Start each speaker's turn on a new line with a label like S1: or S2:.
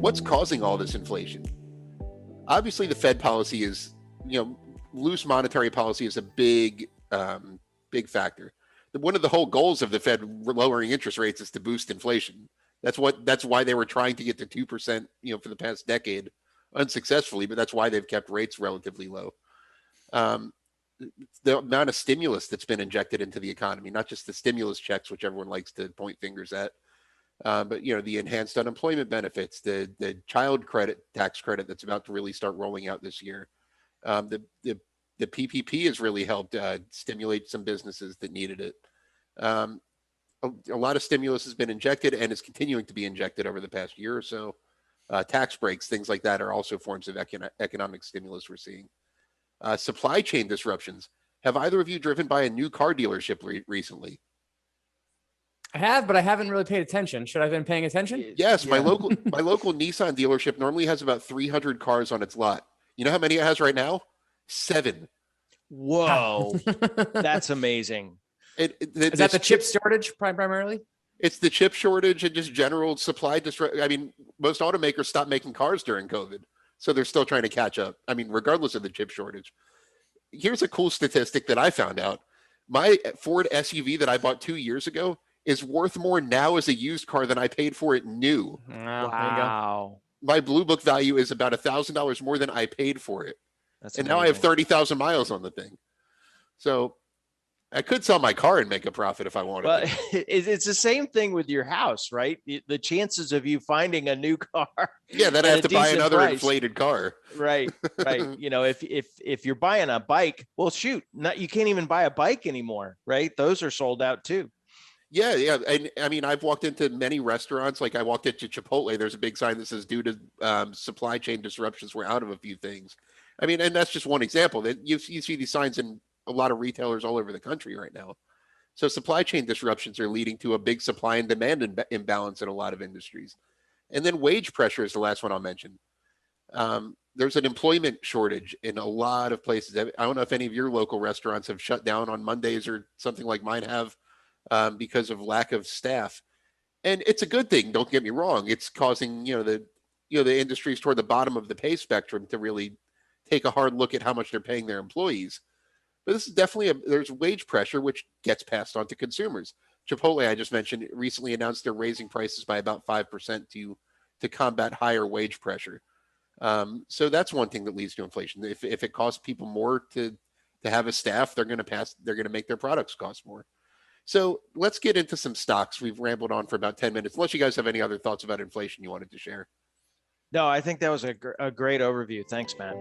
S1: what's causing all this inflation? Obviously, the Fed policy is, loose monetary policy is a big factor. One of the whole goals of the Fed lowering interest rates is to boost inflation. That's why they were trying to get to 2%, for the past decade, unsuccessfully. But that's why they've kept rates relatively low. The amount of stimulus that's been injected into the economy, not just the stimulus checks, which everyone likes to point fingers at, but the enhanced unemployment benefits, the child credit tax credit that's about to really start rolling out this year. The PPP has really helped stimulate some businesses that needed it. A lot of stimulus has been injected and is continuing to be injected over the past year or so. Tax breaks, things like that, are also forms of economic stimulus we're seeing. Supply chain disruptions. Have either of you driven by a new car dealership recently?
S2: I have, but I haven't really paid attention. Should I have been paying attention?
S1: Yes, my local Nissan dealership normally has about 300 cars on its lot. You know how many it has right now? 7.
S3: Whoa, that's amazing.
S2: Is that the chip shortage primarily?
S1: It's the chip shortage and just general supply disruption. I mean, most automakers stopped making cars during COVID, so they're still trying to catch up. I mean, regardless of the chip shortage. Here's a cool statistic that I found out. My Ford SUV that I bought 2 years ago is worth more now as a used car than I paid for it new.
S3: Wow.
S1: My Blue Book value is about $1,000 more than I paid for it.
S3: That's
S1: and
S3: amazing.
S1: Now I have 30,000 miles on the thing. So I could sell my car and make a profit if I wanted
S3: to. It's the same thing with your house, right? The chances of you finding a new car.
S1: Yeah, then I have to buy another inflated car.
S3: Right. If you're buying a bike, well, shoot, you can't even buy a bike anymore, right? Those are sold out too.
S1: Yeah. And I mean, I've walked into many restaurants. Like I walked into Chipotle. There's a big sign that says, due to supply chain disruptions, we're out of a few things. I mean, and that's just one example. That you see these signs in a lot of retailers all over the country right now. So supply chain disruptions are leading to a big supply and demand imbalance in a lot of industries. And then wage pressure is the last one I'll mention. There's an employment shortage in a lot of places. I don't know if any of your local restaurants have shut down on Mondays or something like mine have because of lack of staff. And it's a good thing. Don't get me wrong. It's causing, the industries toward the bottom of the pay spectrum to really take a hard look at how much they're paying their employees. But this is definitely there's wage pressure, which gets passed on to consumers. Chipotle, I just mentioned, recently announced they're raising prices by about 5% to combat higher wage pressure. So that's one thing that leads to inflation. If it costs people more to have a staff, they're going to make their products cost more. So let's get into some stocks. We've rambled on for about 10 minutes. Unless you guys have any other thoughts about inflation you wanted to share.
S3: No, I think that was a great overview. Thanks, Matt.